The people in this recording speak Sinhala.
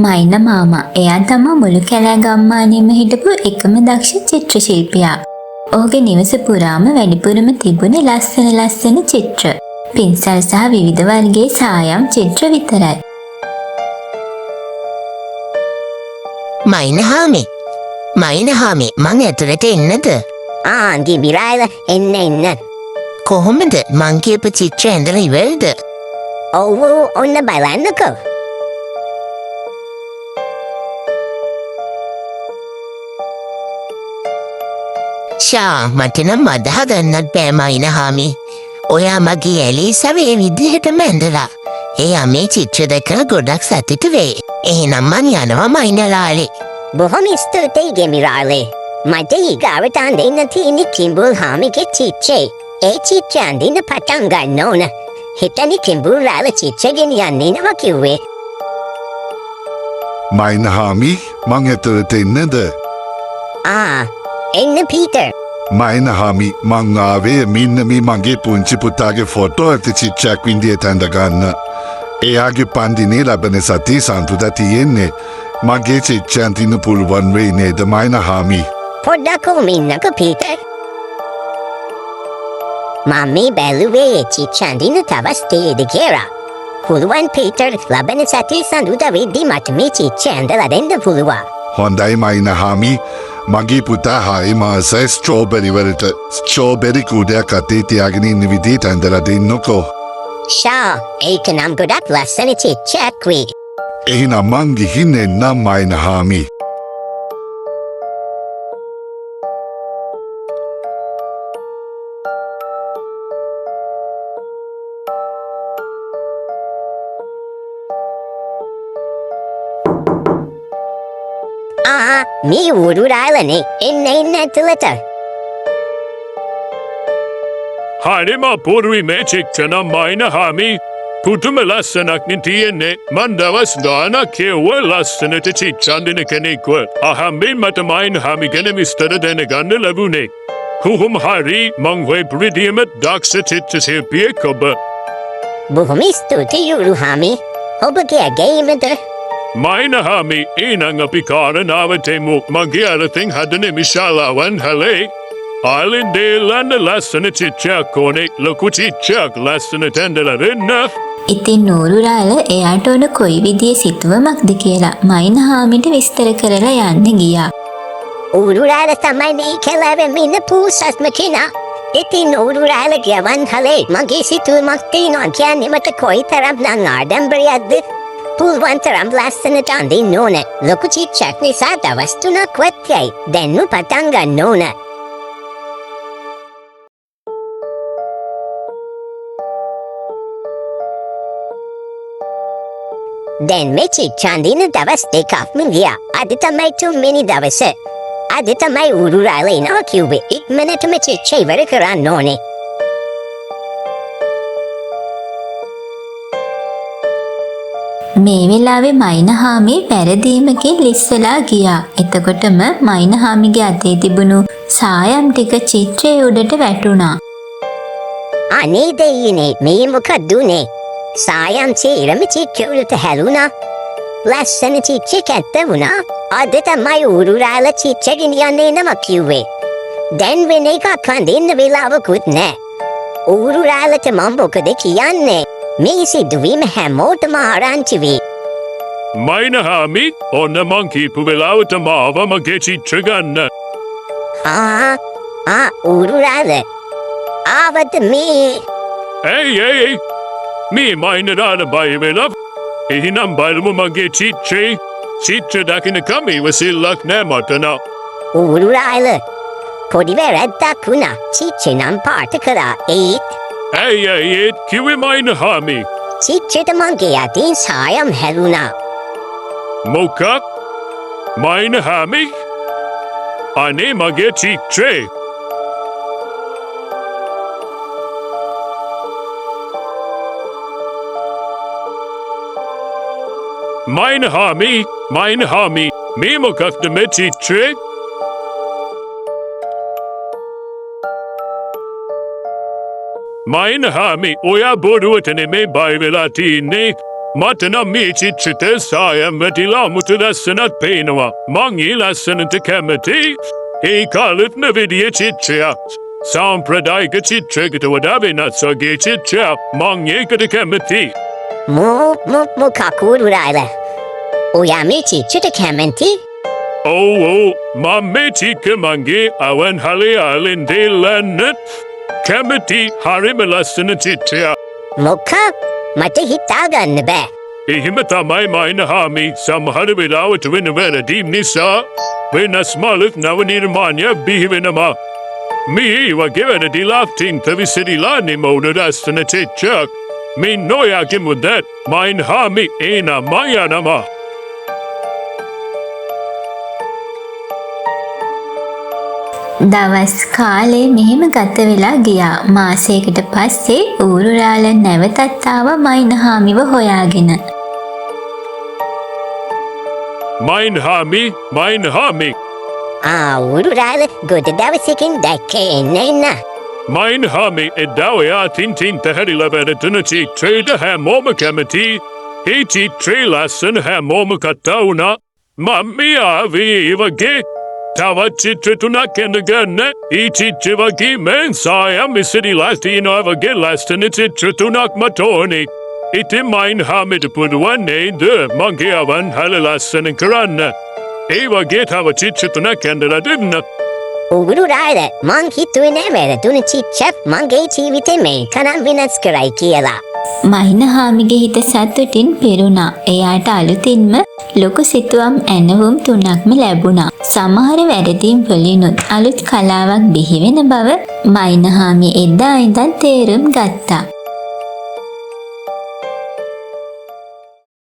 මයින මාමා එයා තමා මුළු කැලෑ ගම්මානෙම හිටපු එකම දක්ෂ චිත්‍ර ශිල්පියා. ඔහුගේ නිවස පුරාම වැඩිපුරම තිබුණේ ලස්සන චිත්‍ර. පින්සල් සහ විවිධ වර්ගයේ සායම් චිත්‍ර විතරයි. මයිනහාමි මං ඇතුළට එන්නද? ගිබිරායල එන්න. කොහොමද මං කියපු චිත්‍ර ඇඳලා ඉවරද? ඔව් ඔන්න බලන්නකෝ. මට නම් අදහ ගන්නත් බෑ මයිනහාමි. ඔයා මගේ ඇලීසව ඒ විදිහටම ඇඳලා. එයා මේ චිත්‍ර දැකලා ගොඩක් සතුටු වෙයි. එහෙනම් මං යනවා මයිනලාලේ. බොහොම ස්තුතියි ගෙමිරාලේ. මට ඊගාවට අඳින්න තියෙන කිඹුල් හාමිගේ චිත්‍රේ. ඒ චිත්‍ර අඳින්න පටන් ගන්න ඕන. හිතනි කිඹුල් රාල චිත්‍ර ගෙනියන්නේනවා කිව්වේ. මයිනහාමි මං ඇතුළට එන්නද? එන්න පීටර්. මයිනහාමි මං ආවේ මෙන්න මේ මගේ පුංචි පුතාගේ ෆොටෝ ඇති චිත්‍රයක් වින්දියට ඇඳ ගන්න. එයාගේ පන්දිනේ ලබන සතියේ සඳුදා තියෙන්නේ. මගේ චිත්‍ර අඳින්න පුළුවන් වෙයි නේද මයිනහාමි? පොඩ්ඩක් ඉන්නකෝ පීටර්. මම මේ බැලුවේ චිත්‍ර අඳින්න තවස්තේද කියලා. පුළුවන් පීටර් ලබන සතියේ සඳුදා වෙද්දී මට මේ චිත්‍ර ඇඳලා දෙන්න පුළුවන්. හොඳයි මයිනහාමි. මගේ පුතා 6 මාසයි ස්ට්‍රෝබෙරි වලට ස්ට්‍රෝබෙරි කුඩයක් අතේ තියාගෙන ඉන්න විදිහට ඇඳලා දෙන්නකෝ. ඒක නම් ගොඩක් ලස්සන චිත්‍රයක් වේ. එහෙනම් මං ගිහින් එන්නම් මයිනහාමි. මේ ඌරුරාලනේ එන්න ඇතුළට. හරිම අපූර්වයි මේ චිත්‍ර නම් මයිනහාමි. පුදුම ලස්සනක් තියෙන්නේ. මං දවස් ගානක් කිව්වා ලස්සනට චිත්‍ර අඳින කෙනෙක්ව. අහම්බෙන් මට මයිනහාමි ගැන විස්තර දැනගන්න ලැබුණේ. කොහොම හරි මං වෙබ් රිදියම දක්ෂ චිත්‍ර ශිල්පියෙක් ඔබ. බොහොම ස්තුතියි ඌරුහාමි. ඔබගේ ඇගයීමද? මයිනහාමි ඊනං අපි කාරණාවට එමු. මගේ අරතින් හදන මිශාලාවන් හලේ. ආලින්දේලන්න ලස්සන චිත්‍රයක් ඕනේ. ලොකු චිත්‍රයක් ලස්සනට ඇඳලා දෙන්න. ඉතින් නූරුරාල එයාට ඕන කොයි විදිහේ සිතුවමක්ද කියලා මයිනහාමිට විස්තර කරලා යන්න ගියා. ඌරුරාල තමයි මේ කැලෑවෙම ඉන්න පූසත්ම කෙනා. ඉතින් ඌරුරාල ගියවන් හලේ මගේ සිතුවමක් තියෙනවා කියන්නේ මට කොයිතරම් නම් ආඩම්බරයක්ද? පුළුවන් තරම් ලස්සනට අඳින්න ඕන. ලොකු චිත්‍රයක් නිසා දවස් 3ක් වත් යයි. දැන්ම පටන් ගන්න ඕන. දැන් මේ චිත්‍ර අඳින්න දවස් 2ක්ම ගියා. අද තමයි 3 වෙනි දවස. අද තමයි ඌරුරාල එනවා කිව්වේ. ඉක්මනටම චිත්‍ර ඉවර කරන්න ඕනේ. මේ වෙලාවේ මයිනහාමි වැරදීමකින් ලිස්සලා ගියා. එතකොටම මයිනහාමිගේ අතේ තිබුණු සායම් ටික චිත්‍රයේ උඩට වැටුණා. අනේ දෙයියනේ මේ මොකක්ද උනේ? සායම් සේරම චිත්‍ර උඩට හැලුණා. ලස්සන චිත්‍රයක් ඇත්ත වුණා. අද තමයි ඌරුරාල චිත්‍ර ගෙනියන්නේ නම කිව්වේ. දැන් වෙන එකක් අඳින්න වෙලාවකුත් නෑ. ඌරුරාලට මම මොකද කියන්නේ? මේ සිදුවීම හැමෝටම ආරංචි වේ. මයිනහාමි ඔන්න මං කීපු වෙලාවට මාව මගේ චිත්‍ර ගන්න. ඌරුරාල ආවද මේ? ඇයි මේ මයිනරාල බය වෙලා. එහෙනම් බලමු මගේ චිත්‍රේ. චිත්‍ර දකින්නකම ඉවසිල්ලක් නෑ මට නම්. ඌරුරාල පොඩි වැරැද්දක් වුණා. චිත්‍රේ නම් පාට කරා ඒත් ඇයි කිව්වේ මයිනහාමි? චිත්‍රෙට මගේ අතින් සායම් හැලුණා. මොකක්? මයිනහාමි? අනේ මගේ චිත්‍රේ. මයිනහාමි මේ මොකක්ද මේ චිත්‍රේ? මයිනහාමි ඔයා බොරුවට නෙමේ බය වෙලා තින්නේ. මට නම් මේ චිත්‍රයට සායම් වැටිලා මුතු ලස්සනත් පේනවා. මං ඒ ලස්සනට කැමති. ඒ කාලෙත්ම විදිය චිත්‍රයක්. සාම්ප්‍රදායික චිත්‍රයකට වඩා වෙනස් වගේ චිත්‍රයක්. මං ඒකට කැමති. මොකක් උරුරායල? ඔයා මේ චිත්‍රයට කැමති? ඔව් මම මේ චිත්‍ර මගේ අවන්හලේ අලින් දෙලන්නත් කැමති. හරිම ලස්සන චිත්‍රයක්. මොකක්? මට හිතාගන්න බෑ. එහෙම තමයි මයින්හාමි. සමහර වෙලාවට වෙන වැරදීම් නිසා වෙනස් මලක් නව නිර්මාණයක් බිහි වෙනවා. මේ වගේ වැරදිලා තින්ත විසිරිලා නිමවුන ලස්සන චිත්‍රයක්. මේ නොයාගේ මුදත් මයින්හාමි ඒනම යනවා. දවස් කාලේ මෙහෙම ගත වෙලා ගියා. මාසයකට පස්සේ ඌරුරාල නැවතත් ආවා මයින්හාමිව හොයාගෙන. මයින්හාමි උරුරායල ගොඩ දවසකින් දැක්කේ එන්න. මයින්හාමි එදා ඔයා තින්තින් තැහැරිලා වැරදුන චිත්‍රයට හැමෝම කැමති. ඒ චිත්‍රේ ලස්සන හැමෝම කතා වුණා. මම ආවේ ඒ වගේ තවත් චිත්‍ර තුනක් ඇඳගන්න. ඒ චිත්‍ර වගේ මෙන් සායම් විසිරිලා තියෙනවා වගේ ලස්සන චිත්‍ර තුනක් මට ඕනේ. ඉතින් මයින්හාමිට පුළුවන් නේද මගේ අවන්හල ලස්සන කරන්න? ඒ වගේ තව චිත්‍ර තුනක් ඇඳලා දෙන්න. උරුරායල මං හිතුවේ නෑ වැරදුන චිත්‍රයක් මගේ ජීවිතේ මේකනම් වෙනස් කරයි කියලා. මයින්හාමිගේ හිත සතුටින් පිරුණා. එයාට අලුතින්ම ලොකු සිතුවම් ඇනවුම් 3ක්ම ලැබුණා. සමහර වැරදීම් වලිනුත් අලුත් කලාවක් බිහි වෙන බව මයින්හාමි එදා ඉඳන් තේරුම් ගත්තා.